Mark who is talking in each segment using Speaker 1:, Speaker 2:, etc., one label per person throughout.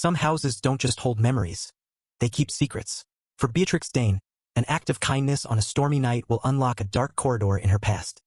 Speaker 1: Some houses don't just hold memories. They keep secrets. For Beatrix Dane, an act of kindness on a stormy night will unlock a dark corridor in her past,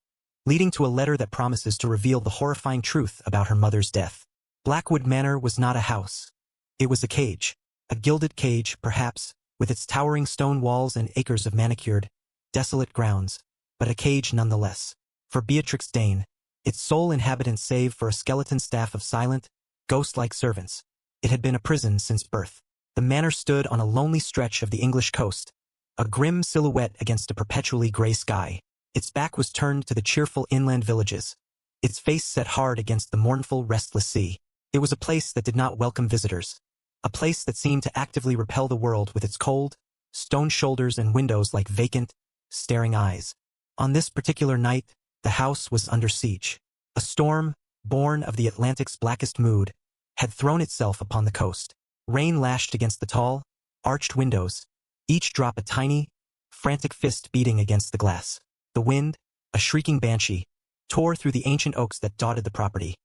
Speaker 1: leading to a letter that promises to reveal the horrifying truth about her mother's death. Blackwood Manor was not a house. It was a cage. A gilded cage, perhaps, with its towering stone walls and acres of manicured, desolate grounds, but a cage nonetheless. For Beatrix Dane, its sole inhabitant save for a skeleton staff of silent, ghost-like servants, it had been a prison since birth. The manor stood on a lonely stretch of the English coast, a grim silhouette against a perpetually gray sky. Its back was turned to the cheerful inland villages, its face set hard against the mournful, restless sea. It was a place that did not welcome visitors, a place that seemed to actively repel the world with its cold, stone shoulders and windows like vacant, staring eyes. On this particular night, the house was under siege. A storm, born of the Atlantic's blackest mood, had thrown itself upon the coast. Rain lashed against the tall, arched windows, each drop a tiny, frantic fist beating against the glass. The wind, a shrieking banshee, tore through the ancient oaks that dotted the property,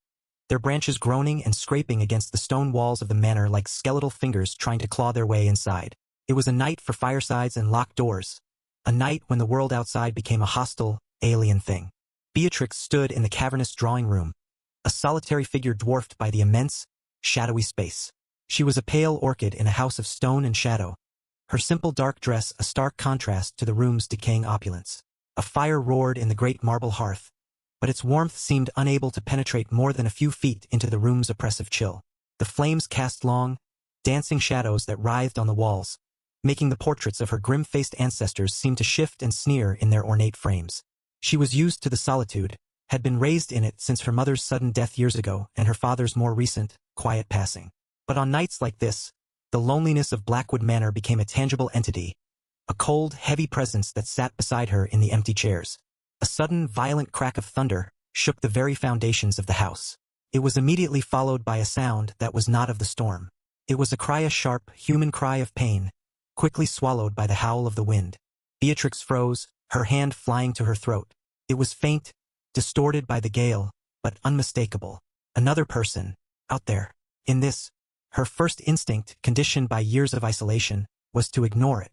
Speaker 1: their branches groaning and scraping against the stone walls of the manor like skeletal fingers trying to claw their way inside. It was a night for firesides and locked doors, a night when the world outside became a hostile, alien thing. Beatrix stood in the cavernous drawing room, a solitary figure dwarfed by the immense, shadowy space. She was a pale orchid in a house of stone and shadow, her simple dark dress a stark contrast to the room's decaying opulence. A fire roared in the great marble hearth, but its warmth seemed unable to penetrate more than a few feet into the room's oppressive chill. The flames cast long, dancing shadows that writhed on the walls, making the portraits of her grim-faced ancestors seem to shift and sneer in their ornate frames. She was used to the solitude, had been raised in it since her mother's sudden death years ago and her father's more recent, quiet passing. But on nights like this, the loneliness of Blackwood Manor became a tangible entity, a cold, heavy presence that sat beside her in the empty chairs. A sudden, violent crack of thunder shook the very foundations of the house. It was immediately followed by a sound that was not of the storm. It was a cry, a sharp, human cry of pain, quickly swallowed by the howl of the wind. Beatrix froze, her hand flying to her throat. It was faint, distorted by the gale, but unmistakable. Another person, out there. In this, her first instinct, conditioned by years of isolation, was to ignore it.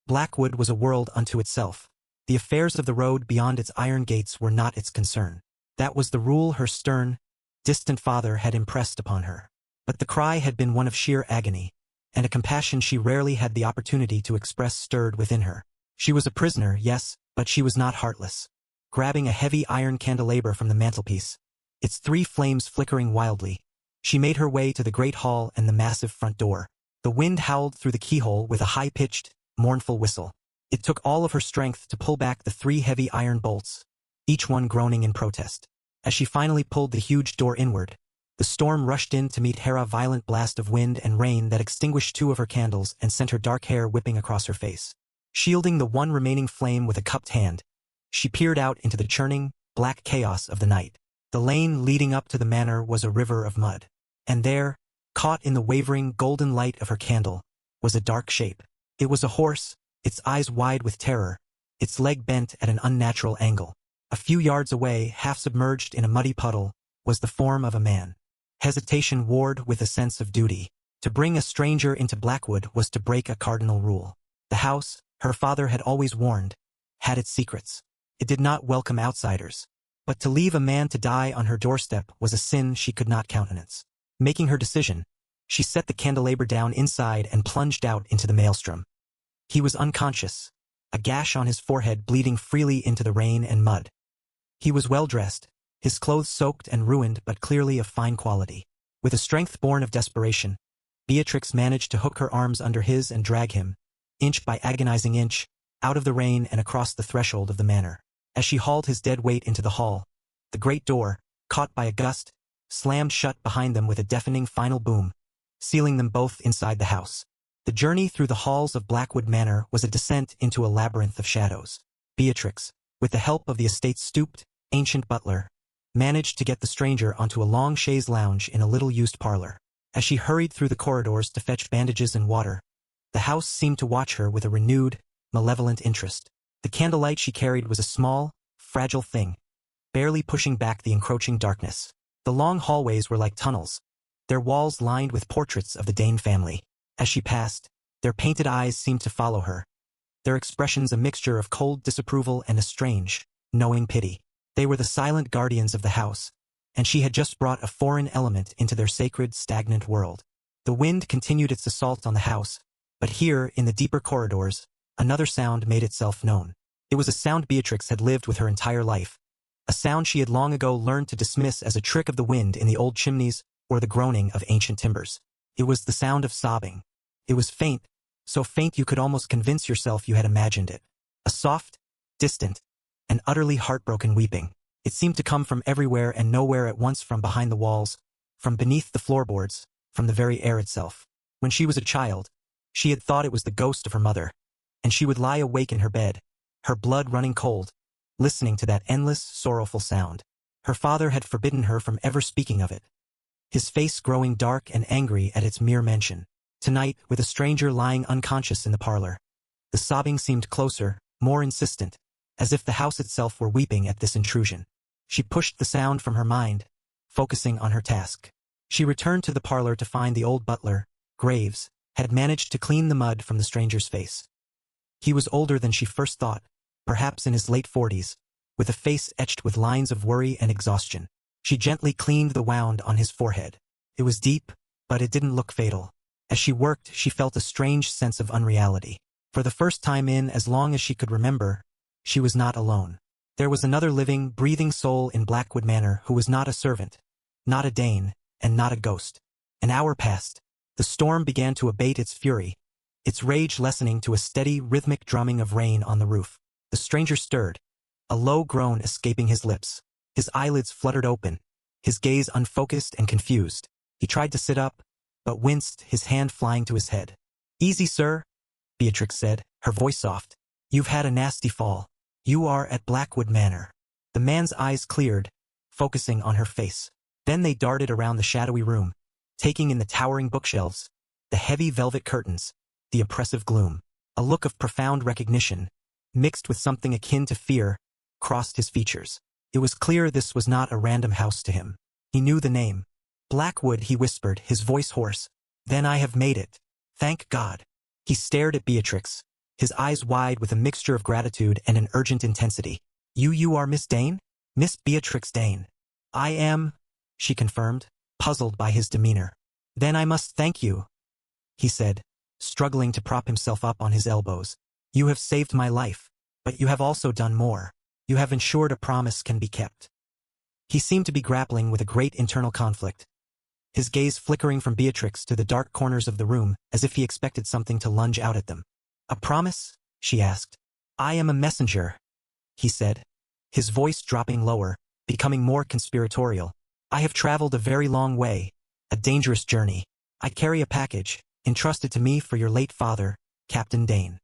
Speaker 1: Blackwood was a world unto itself. The affairs of the road beyond its iron gates were not its concern. That was the rule her stern, distant father had impressed upon her. But the cry had been one of sheer agony, and a compassion she rarely had the opportunity to express stirred within her. She was a prisoner, yes, but she was not heartless. Grabbing a heavy iron candelabra from the mantelpiece, its 3 flames flickering wildly, she made her way to the great hall and the massive front door. The wind howled through the keyhole with a high-pitched, mournful whistle. It took all of her strength to pull back the 3 heavy iron bolts, each one groaning in protest. As she finally pulled the huge door inward, the storm rushed in to meet her, a violent blast of wind and rain that extinguished 2 of her candles and sent her dark hair whipping across her face. Shielding the one remaining flame with a cupped hand, she peered out into the churning, black chaos of the night. The lane leading up to the manor was a river of mud. And there, caught in the wavering, golden light of her candle, was a dark shape. It was a horse, its eyes wide with terror, its leg bent at an unnatural angle. A few yards away, half submerged in a muddy puddle, was the form of a man. Hesitation warred with a sense of duty. To bring a stranger into Blackwood was to break a cardinal rule. The house, her father had always warned, had its secrets. It did not welcome outsiders. But to leave a man to die on her doorstep was a sin she could not countenance. Making her decision, she set the candelabra down inside and plunged out into the maelstrom. He was unconscious, a gash on his forehead bleeding freely into the rain and mud. He was well-dressed, his clothes soaked and ruined but clearly of fine quality. With a strength born of desperation, Beatrix managed to hook her arms under his and drag him, inch by agonizing inch, out of the rain and across the threshold of the manor. As she hauled his dead weight into the hall, the great door, caught by a gust, slammed shut behind them with a deafening final boom, sealing them both inside the house. The journey through the halls of Blackwood Manor was a descent into a labyrinth of shadows. Beatrix, with the help of the estate's stooped, ancient butler, managed to get the stranger onto a long chaise lounge in a little-used parlor. As she hurried through the corridors to fetch bandages and water, the house seemed to watch her with a renewed, malevolent interest. The candlelight she carried was a small, fragile thing, barely pushing back the encroaching darkness. The long hallways were like tunnels, their walls lined with portraits of the Dane family. As she passed, their painted eyes seemed to follow her, their expressions a mixture of cold disapproval and a strange, knowing pity. They were the silent guardians of the house, and she had just brought a foreign element into their sacred, stagnant world. The wind continued its assault on the house, but here, in the deeper corridors, another sound made itself known. It was a sound Beatrix had lived with her entire life, a sound she had long ago learned to dismiss as a trick of the wind in the old chimneys or the groaning of ancient timbers. It was the sound of sobbing. It was faint, so faint you could almost convince yourself you had imagined it. A soft, distant, and utterly heartbroken weeping. It seemed to come from everywhere and nowhere at once, from behind the walls, from beneath the floorboards, from the very air itself. When she was a child, she had thought it was the ghost of her mother, and she would lie awake in her bed, her blood running cold, listening to that endless, sorrowful sound. Her father had forbidden her from ever speaking of it, his face growing dark and angry at its mere mention. Tonight, with a stranger lying unconscious in the parlor, the sobbing seemed closer, more insistent, as if the house itself were weeping at this intrusion. She pushed the sound from her mind, focusing on her task. She returned to the parlor to find the old butler, Graves, had managed to clean the mud from the stranger's face. He was older than she first thought, perhaps in his late 40s, with a face etched with lines of worry and exhaustion. She gently cleaned the wound on his forehead. It was deep, but it didn't look fatal. As she worked, she felt a strange sense of unreality. For the first time in as long as she could remember, she was not alone. There was another living, breathing soul in Blackwood Manor who was not a servant, not a Dane, and not a ghost. An hour passed. The storm began to abate its fury, its rage lessening to a steady, rhythmic drumming of rain on the roof. The stranger stirred, a low groan escaping his lips. His eyelids fluttered open, his gaze unfocused and confused. He tried to sit up, but winced, his hand flying to his head. "Easy, sir," Beatrix said, her voice soft. "You've had a nasty fall. You are at Blackwood Manor." The man's eyes cleared, focusing on her face. Then they darted around the shadowy room, taking in the towering bookshelves, the heavy velvet curtains, the oppressive gloom. A look of profound recognition, mixed with something akin to fear, crossed his features. It was clear this was not a random house to him. He knew the name. "Blackwood," he whispered, his voice hoarse. "Then I have made it. Thank God." He stared at Beatrix, his eyes wide with a mixture of gratitude and an urgent intensity. You are Miss Dane?" "Miss Beatrix Dane." "I am," she confirmed, puzzled by his demeanor. "Then I must thank you," he said, struggling to prop himself up on his elbows. "You have saved my life, but you have also done more. You have ensured a promise can be kept." He seemed to be grappling with a great internal conflict, his gaze flickering from Beatrix to the dark corners of the room as if he expected something to lunge out at them. "A promise?" she asked. "I am a messenger," he said, his voice dropping lower, becoming more conspiratorial. "I have traveled a very long way, a dangerous journey. I carry a package, entrusted to me for your late father, Captain Dane."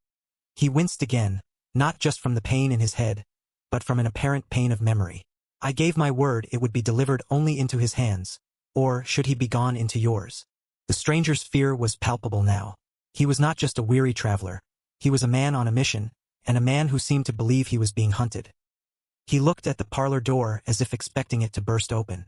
Speaker 1: He winced again, not just from the pain in his head, but from an apparent pain of memory. "I gave my word it would be delivered only into his hands, or should he be gone into yours." The stranger's fear was palpable now. He was not just a weary traveler. He was a man on a mission, and a man who seemed to believe he was being hunted. He looked at the parlor door as if expecting it to burst open.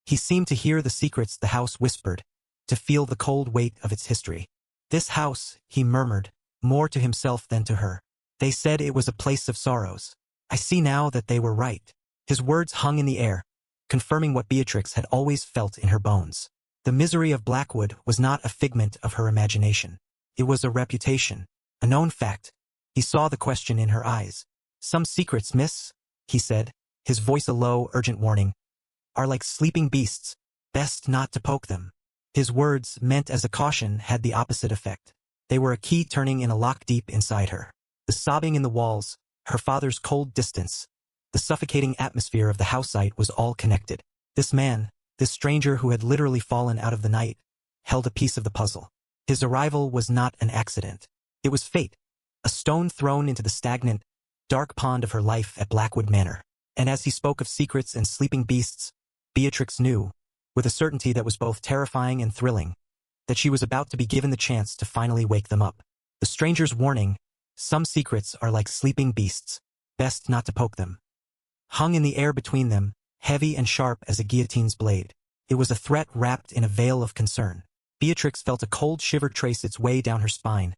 Speaker 1: He seemed to hear the secrets the house whispered, to feel the cold weight of its history. "This house," he murmured, more to himself than to her. "They said it was a place of sorrows. I see now that they were right." His words hung in the air, confirming what Beatrix had always felt in her bones. The misery of Blackwood was not a figment of her imagination. It was a reputation, a known fact. He saw the question in her eyes. "Some secrets, miss," he said, his voice a low, urgent warning, "are like sleeping beasts. Best not to poke them." His words, meant as a caution, had the opposite effect. They were a key turning in a lock deep inside her. The sobbing in the walls, her father's cold distance, the suffocating atmosphere of the house site was all connected. This man, this stranger who had literally fallen out of the night, held a piece of the puzzle. His arrival was not an accident. It was fate, a stone thrown into the stagnant, dark pond of her life at Blackwood Manor. And as he spoke of secrets and sleeping beasts, Beatrix knew, with a certainty that was both terrifying and thrilling, that she was about to be given the chance to finally wake them up. The stranger's warning, "Some secrets are like sleeping beasts. Best not to poke them," hung in the air between them, heavy and sharp as a guillotine's blade. It was a threat wrapped in a veil of concern. Beatrix felt a cold shiver trace its way down her spine,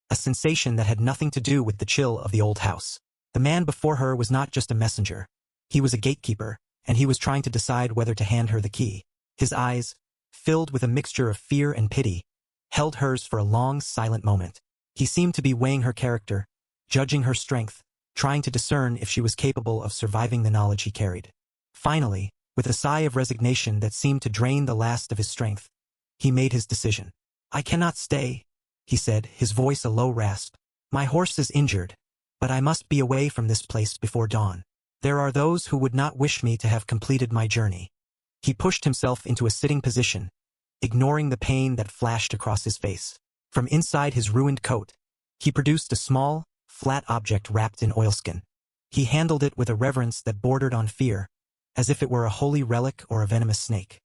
Speaker 1: a sensation that had nothing to do with the chill of the old house. The man before her was not just a messenger. He was a gatekeeper, and he was trying to decide whether to hand her the key. His eyes, filled with a mixture of fear and pity, held hers for a long, silent moment. He seemed to be weighing her character, judging her strength, trying to discern if she was capable of surviving the knowledge he carried. Finally, with a sigh of resignation that seemed to drain the last of his strength, he made his decision. "I cannot stay," he said, his voice a low rasp. "My horse is injured, but I must be away from this place before dawn. There are those who would not wish me to have completed my journey." He pushed himself into a sitting position, ignoring the pain that flashed across his face. From inside his ruined coat, he produced a small, flat object wrapped in oilskin. He handled it with a reverence that bordered on fear, as if it were a holy relic or a venomous snake.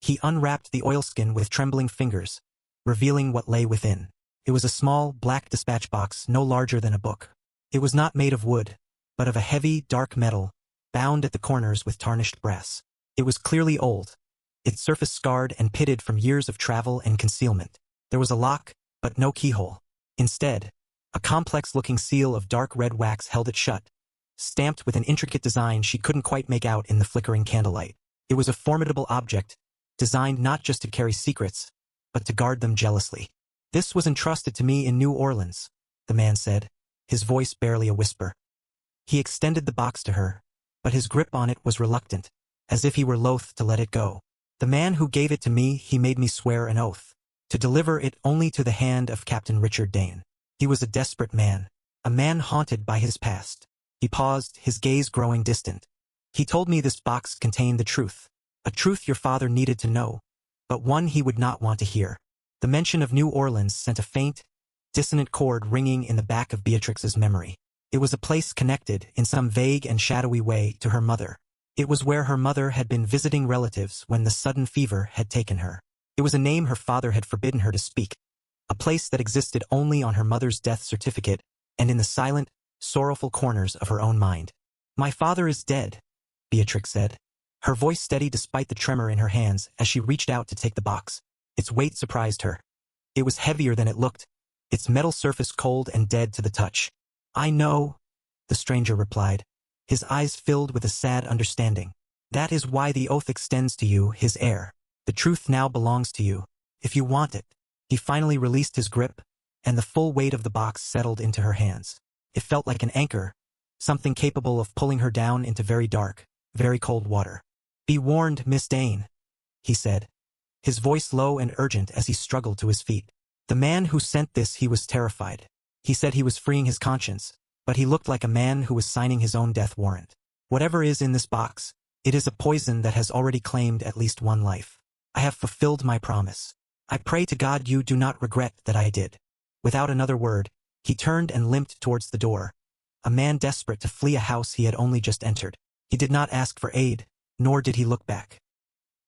Speaker 1: He unwrapped the oilskin with trembling fingers, revealing what lay within. It was a small, black dispatch box no larger than a book. It was not made of wood, but of a heavy, dark metal, bound at the corners with tarnished brass. It was clearly old, its surface scarred and pitted from years of travel and concealment. There was a lock, but no keyhole. Instead, a complex-looking seal of dark red wax held it shut, stamped with an intricate design she couldn't quite make out in the flickering candlelight. It was a formidable object, designed not just to carry secrets, but to guard them jealously. "This was entrusted to me in New Orleans," the man said, his voice barely a whisper. He extended the box to her, but his grip on it was reluctant, as if he were loath to let it go. "The man who gave it to me, he made me swear an oath, to deliver it only to the hand of Captain Richard Dane. He was a desperate man, a man haunted by his past." He paused, his gaze growing distant. "He told me this box contained the truth, a truth your father needed to know, but one he would not want to hear." The mention of New Orleans sent a faint, dissonant chord ringing in the back of Beatrix's memory. It was a place connected, in some vague and shadowy way, to her mother. It was where her mother had been visiting relatives when the sudden fever had taken her. It was a name her father had forbidden her to speak, a place that existed only on her mother's death certificate and in the silent, sorrowful corners of her own mind. "My father is dead," Beatrix said, her voice steady despite the tremor in her hands as she reached out to take the box. Its weight surprised her. It was heavier than it looked, its metal surface cold and dead to the touch. "I know," the stranger replied, his eyes filled with a sad understanding. "That is why the oath extends to you, his heir. The truth now belongs to you, if you want it." He finally released his grip, and the full weight of the box settled into her hands. It felt like an anchor, something capable of pulling her down into very dark, very cold water. "Be warned, Miss Dane," he said, his voice low and urgent as he struggled to his feet. "The man who sent this, he was terrified. He said he was freeing his conscience, but he looked like a man who was signing his own death warrant. Whatever is in this box, it is a poison that has already claimed at least one life. I have fulfilled my promise. I pray to God you do not regret that I did." Without another word, he turned and limped towards the door, a man desperate to flee a house he had only just entered. He did not ask for aid, nor did he look back.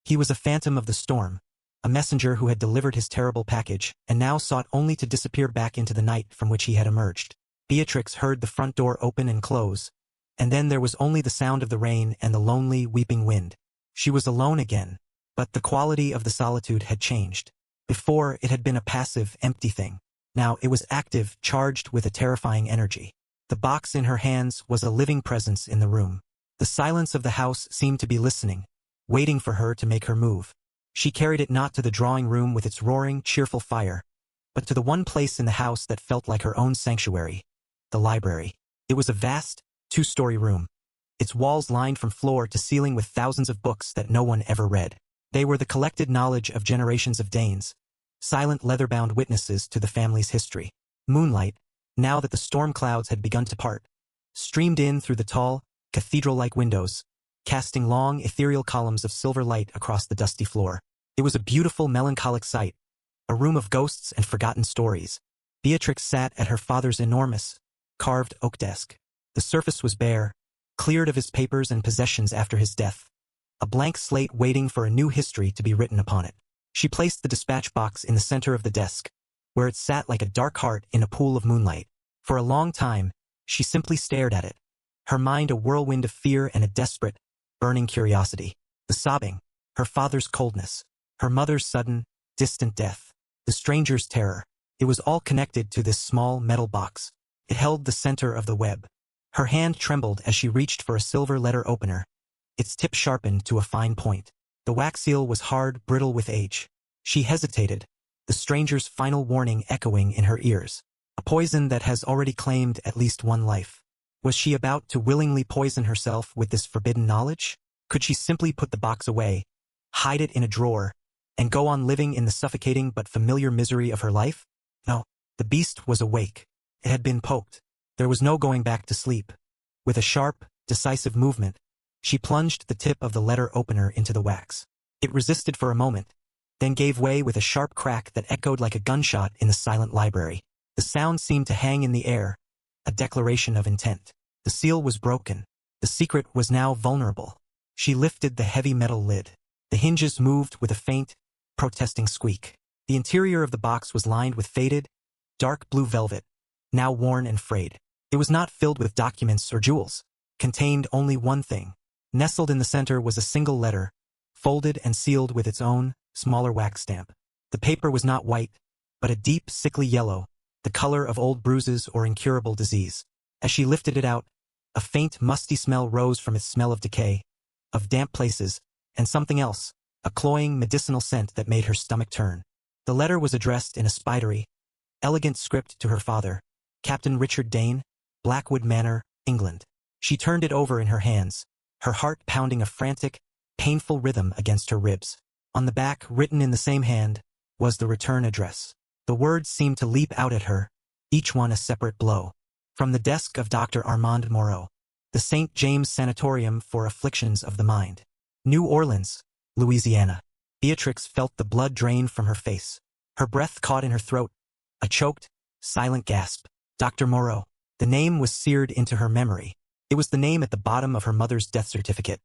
Speaker 1: He was a phantom of the storm, a messenger who had delivered his terrible package, and now sought only to disappear back into the night from which he had emerged. Beatrix heard the front door open and close, and then there was only the sound of the rain and the lonely, weeping wind. She was alone again, but the quality of the solitude had changed. Before, it had been a passive, empty thing. Now it was active, charged with a terrifying energy. The box in her hands was a living presence in the room. The silence of the house seemed to be listening, waiting for her to make her move. She carried it not to the drawing room with its roaring, cheerful fire, but to the one place in the house that felt like her own sanctuary, the library. It was a vast, two-story room, its walls lined from floor to ceiling with thousands of books that no one ever read. They were the collected knowledge of generations of Danes, silent leather-bound witnesses to the family's history. Moonlight, now that the storm clouds had begun to part, streamed in through the tall, cathedral-like windows, casting long, ethereal columns of silver light across the dusty floor. It was a beautiful, melancholic sight, a room of ghosts and forgotten stories. Beatrix sat at her father's enormous, carved oak desk. The surface was bare, cleared of his papers and possessions after his death, a blank slate waiting for a new history to be written upon it. She placed the dispatch box in the center of the desk, where it sat like a dark heart in a pool of moonlight. For a long time, she simply stared at it, her mind a whirlwind of fear and a desperate, burning curiosity. The sobbing, Her father's coldness. Her mother's sudden, distant death. The stranger's terror. It was all connected to this small metal box. It held the center of the web. Her hand trembled as she reached for a silver letter opener. Its tip sharpened to a fine point. The wax seal was hard, brittle with age. She hesitated, the stranger's final warning echoing in her ears. A poison that has already claimed at least one life. Was she about to willingly poison herself with this forbidden knowledge? Could she simply put the box away, hide it in a drawer, and go on living in the suffocating but familiar misery of her life? No, the beast was awake. It had been poked. There was no going back to sleep. With a sharp, decisive movement, she plunged the tip of the letter opener into the wax. It resisted for a moment, then gave way with a sharp crack that echoed like a gunshot in the silent library. The sound seemed to hang in the air, a declaration of intent. The seal was broken. The secret was now vulnerable. She lifted the heavy metal lid. The hinges moved with a faint, protesting squeak. The interior of the box was lined with faded, dark blue velvet, now worn and frayed. It was not filled with documents or jewels. Contained only one thing. Nestled in the center was a single letter, folded and sealed with its own, smaller wax stamp. The paper was not white, but a deep, sickly yellow, the color of old bruises or incurable disease. As she lifted it out, a faint, musty smell rose from its smell of decay, of damp places, and something else, a cloying, medicinal scent that made her stomach turn. The letter was addressed in a spidery, elegant script to her father, Captain Richard Dane, Blackwood Manor, England. She turned it over in her hands, her heart pounding a frantic, painful rhythm against her ribs. On the back, written in the same hand, was the return address. The words seemed to leap out at her, each one a separate blow. From the desk of Dr. Armand Moreau, the St. James Sanatorium for Afflictions of the Mind. New Orleans, Louisiana. Beatrix felt the blood drain from her face. Her breath caught in her throat, a choked, silent gasp. Dr. Moreau. The name was seared into her memory. It was the name at the bottom of her mother's death certificate.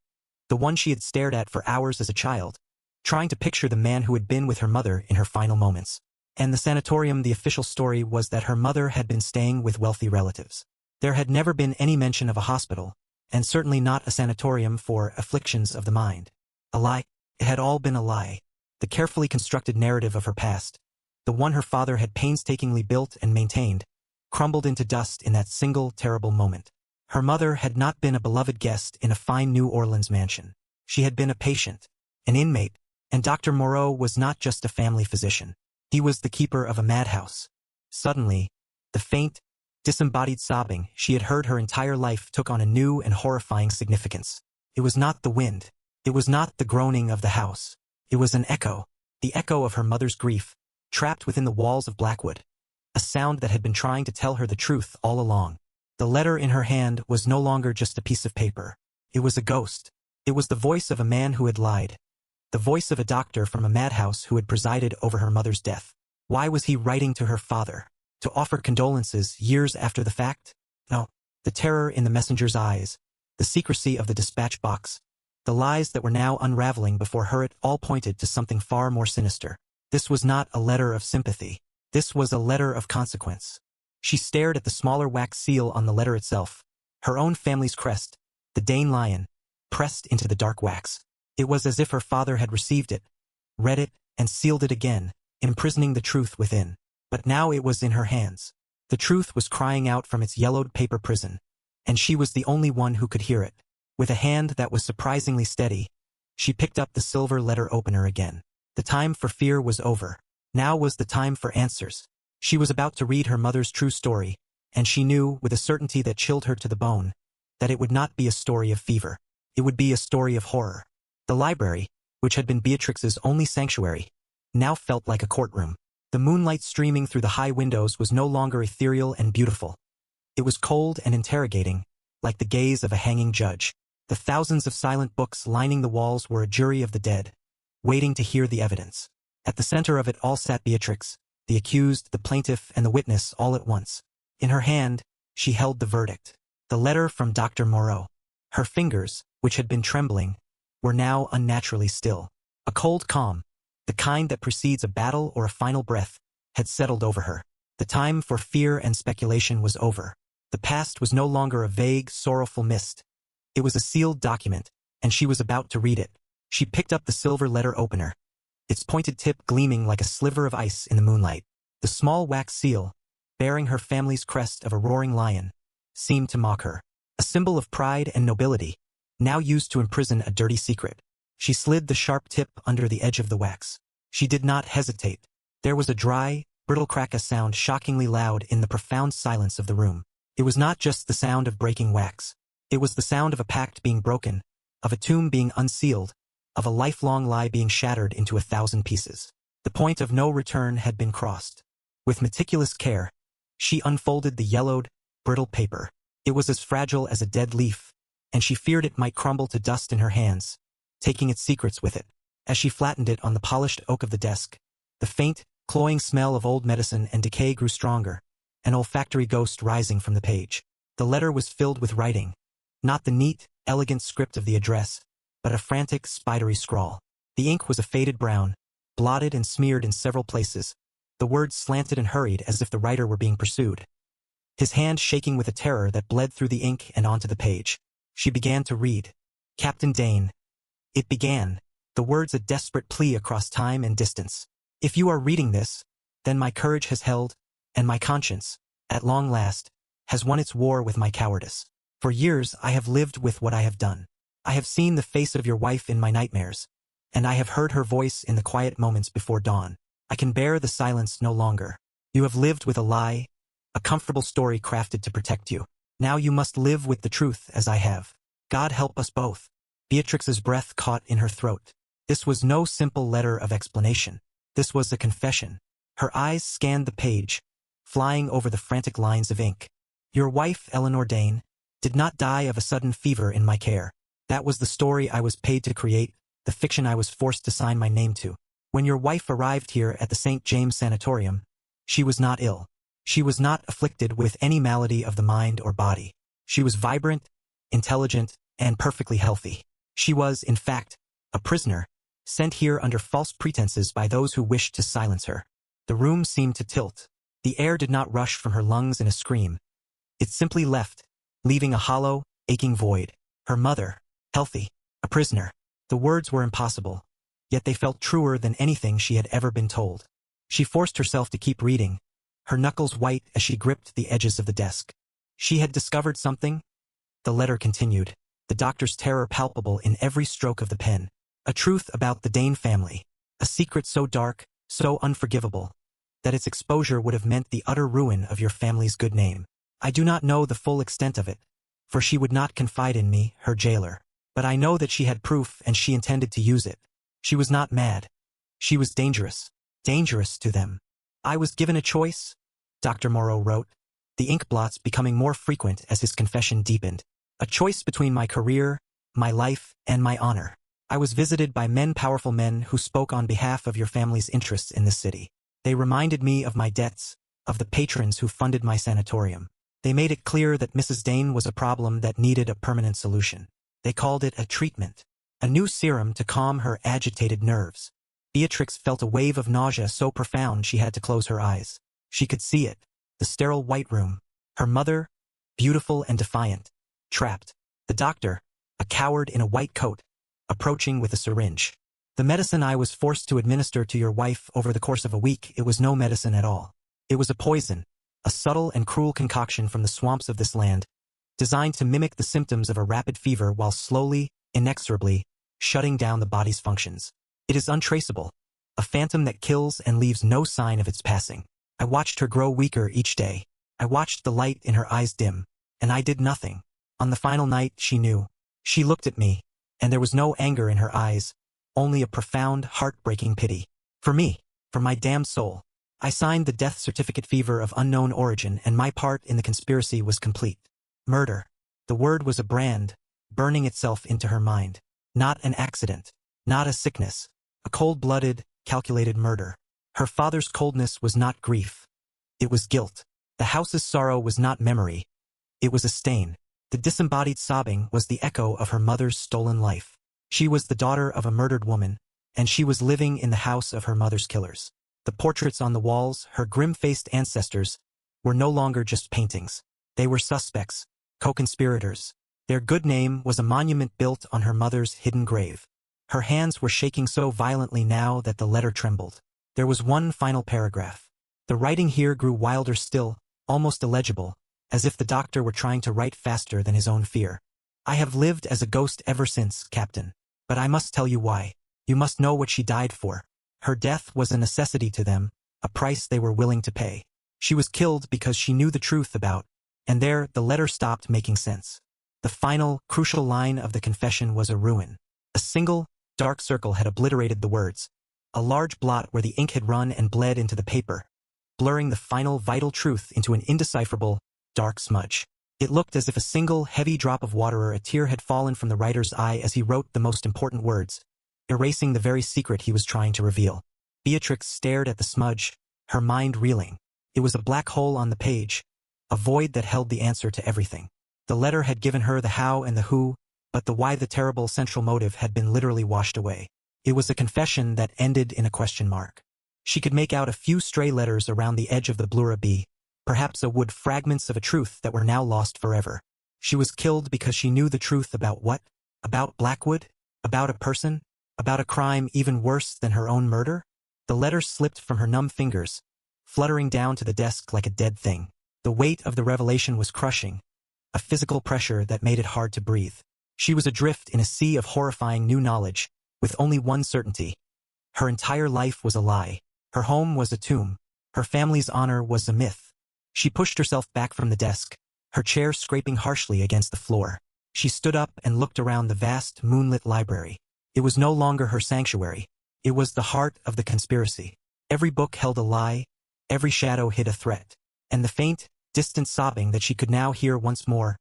Speaker 1: The one she had stared at for hours as a child, trying to picture the man who had been with her mother in her final moments. And the sanatorium, the official story was that her mother had been staying with wealthy relatives. There had never been any mention of a hospital, and certainly not a sanatorium for afflictions of the mind. A lie. It had all been a lie. The carefully constructed narrative of her past, the one her father had painstakingly built and maintained, crumbled into dust in that single terrible moment. Her mother had not been a beloved guest in a fine New Orleans mansion. She had been a patient, an inmate, and Dr. Moreau was not just a family physician. He was the keeper of a madhouse. Suddenly, the faint, disembodied sobbing she had heard her entire life took on a new and horrifying significance. It was not the wind. It was not the groaning of the house. It was an echo, the echo of her mother's grief, trapped within the walls of Blackwood. A sound that had been trying to tell her the truth all along. The letter in her hand was no longer just a piece of paper. It was a ghost. It was the voice of a man who had lied. The voice of a doctor from a madhouse who had presided over her mother's death. Why was he writing to her father? To offer condolences years after the fact? No. The terror in the messenger's eyes, the secrecy of the dispatch box, the lies that were now unraveling before her, it all pointed to something far more sinister. This was not a letter of sympathy. This was a letter of consequence. She stared at the smaller wax seal on the letter itself, her own family's crest, the Dane lion, pressed into the dark wax. It was as if her father had received it, read it, and sealed it again, imprisoning the truth within. But now it was in her hands. The truth was crying out from its yellowed paper prison, and she was the only one who could hear it. With a hand that was surprisingly steady, she picked up the silver letter opener again. The time for fear was over. Now was the time for answers. She was about to read her mother's true story, and she knew, with a certainty that chilled her to the bone, that it would not be a story of fever. It would be a story of horror. The library, which had been Beatrix's only sanctuary, now felt like a courtroom. The moonlight streaming through the high windows was no longer ethereal and beautiful. It was cold and interrogating, like the gaze of a hanging judge. The thousands of silent books lining the walls were a jury of the dead, waiting to hear the evidence. At the center of it all sat Beatrix, the accused, the plaintiff, and the witness all at once. In her hand, she held the verdict, the letter from Dr. Moreau. Her fingers, which had been trembling, were now unnaturally still. A cold calm, the kind that precedes a battle or a final breath, had settled over her. The time for fear and speculation was over. The past was no longer a vague, sorrowful mist. It was a sealed document, and she was about to read it. She picked up the silver letter opener, its pointed tip gleaming like a sliver of ice in the moonlight. The small wax seal, bearing her family's crest of a roaring lion, seemed to mock her. A symbol of pride and nobility, now used to imprison a dirty secret. She slid the sharp tip under the edge of the wax. She did not hesitate. There was a dry, brittle crack, a sound shockingly loud in the profound silence of the room. It was not just the sound of breaking wax. It was the sound of a pact being broken, of a tomb being unsealed, of a lifelong lie being shattered into 1,000 pieces. The point of no return had been crossed. With meticulous care, she unfolded the yellowed, brittle paper. It was as fragile as a dead leaf, and she feared it might crumble to dust in her hands, taking its secrets with it. As she flattened it on the polished oak of the desk, the faint, cloying smell of old medicine and decay grew stronger, an olfactory ghost rising from the page. The letter was filled with writing, not the neat, elegant script of the address, but a frantic, spidery scrawl. The ink was a faded brown, blotted and smeared in several places. The words slanted and hurried as if the writer were being pursued. His hand shaking with a terror that bled through the ink and onto the page. She began to read. Captain Dane. It began, the words a desperate plea across time and distance. If you are reading this, then my courage has held, and my conscience, at long last, has won its war with my cowardice. For years I have lived with what I have done. I have seen the face of your wife in my nightmares, and I have heard her voice in the quiet moments before dawn. I can bear the silence no longer. You have lived with a lie, a comfortable story crafted to protect you. Now you must live with the truth as I have. God help us both. Beatrix's breath caught in her throat. This was no simple letter of explanation. This was a confession. Her eyes scanned the page, flying over the frantic lines of ink. Your wife, Eleanor Dane, did not die of a sudden fever in my care. That was the story I was paid to create, the fiction I was forced to sign my name to. When your wife arrived here at the St. James Sanatorium, she was not ill. She was not afflicted with any malady of the mind or body. She was vibrant, intelligent, and perfectly healthy. She was, in fact, a prisoner, sent here under false pretenses by those who wished to silence her. The room seemed to tilt. The air did not rush from her lungs in a scream. It simply left, leaving a hollow, aching void. Her mother, healthy, a prisoner. The words were impossible, yet they felt truer than anything she had ever been told. She forced herself to keep reading, her knuckles white as she gripped the edges of the desk. She had discovered something? The letter continued, the doctor's terror palpable in every stroke of the pen. A truth about the Dane family, a secret so dark, so unforgivable, that its exposure would have meant the utter ruin of your family's good name. I do not know the full extent of it, for she would not confide in me, her jailer. But I know that she had proof and she intended to use it. She was not mad. She was dangerous. Dangerous to them. I was given a choice, Dr. Moreau wrote, the ink blots becoming more frequent as his confession deepened. A choice between my career, my life, and my honor. I was visited by powerful men who spoke on behalf of your family's interests in this city. They reminded me of my debts, of the patrons who funded my sanatorium. They made it clear that Mrs. Dane was a problem that needed a permanent solution. They called it a treatment, a new serum to calm her agitated nerves. Beatrix felt a wave of nausea so profound she had to close her eyes. She could see it, the sterile white room. Her mother, beautiful and defiant, trapped. The doctor, a coward in a white coat, approaching with a syringe. The medicine I was forced to administer to your wife over the course of a week, it was no medicine at all. It was a poison, a subtle and cruel concoction from the swamps of this land, designed to mimic the symptoms of a rapid fever while slowly, inexorably, shutting down the body's functions. It is untraceable, a phantom that kills and leaves no sign of its passing. I watched her grow weaker each day. I watched the light in her eyes dim, and I did nothing. On the final night, she knew. She looked at me, and there was no anger in her eyes, only a profound, heartbreaking pity. For me, for my damned soul. I signed the death certificate, fever of unknown origin, and my part in the conspiracy was complete. Murder. The word was a brand, burning itself into her mind. Not an accident. Not a sickness. A cold-blooded, calculated murder. Her father's coldness was not grief. It was guilt. The house's sorrow was not memory. It was a stain. The disembodied sobbing was the echo of her mother's stolen life. She was the daughter of a murdered woman, and she was living in the house of her mother's killers. The portraits on the walls, her grim-faced ancestors, were no longer just paintings. They were suspects, co-conspirators. Their good name was a monument built on her mother's hidden grave. Her hands were shaking so violently now that the letter trembled. There was one final paragraph. The writing here grew wilder still, almost illegible, as if the doctor were trying to write faster than his own fear. I have lived as a ghost ever since, Captain. But I must tell you why. You must know what she died for. Her death was a necessity to them, a price they were willing to pay. She was killed because she knew the truth about, and there the letter stopped making sense. The final, crucial line of the confession was a ruin. A single, dark circle had obliterated the words. A large blot where the ink had run and bled into the paper, blurring the final, vital truth into an indecipherable, dark smudge. It looked as if a single, heavy drop of water or a tear had fallen from the writer's eye as he wrote the most important words, erasing the very secret he was trying to reveal. Beatrix stared at the smudge, her mind reeling. It was a black hole on the page, a void that held the answer to everything. The letter had given her the how and the who, but the why, the terrible central motive, had been literally washed away. It was a confession that ended in a question mark. She could make out a few stray letters around the edge of the Blura B, perhaps a wood fragments of a truth that were now lost forever. She was killed because she knew the truth about what? About Blackwood? About a person? About a crime even worse than her own murder? The letter slipped from her numb fingers, fluttering down to the desk like a dead thing. The weight of the revelation was crushing, a physical pressure that made it hard to breathe. She was adrift in a sea of horrifying new knowledge, with only one certainty. Her entire life was a lie. Her home was a tomb. Her family's honor was a myth. She pushed herself back from the desk, her chair scraping harshly against the floor. She stood up and looked around the vast, moonlit library. It was no longer her sanctuary. It was the heart of the conspiracy. Every book held a lie, every shadow hid a threat. And the faint, distant sobbing that she could now hear once more,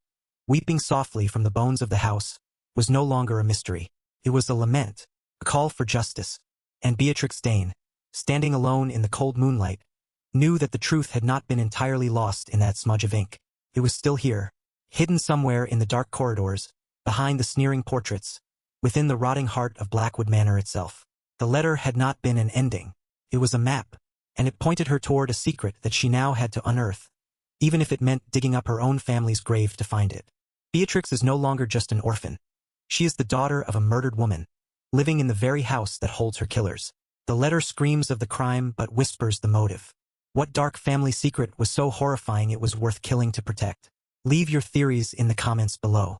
Speaker 1: weeping softly from the bones of the house, was no longer a mystery. It was a lament, a call for justice. And Beatrix Dane, standing alone in the cold moonlight, knew that the truth had not been entirely lost in that smudge of ink. It was still here, hidden somewhere in the dark corridors, behind the sneering portraits, within the rotting heart of Blackwood Manor itself. The letter had not been an ending. It was a map, and it pointed her toward a secret that she now had to unearth, even if it meant digging up her own family's grave to find it. Beatrix is no longer just an orphan. She is the daughter of a murdered woman, living in the very house that holds her killers. The letter screams of the crime but whispers the motive. What dark family secret was so horrifying it was worth killing to protect? Leave your theories in the comments below.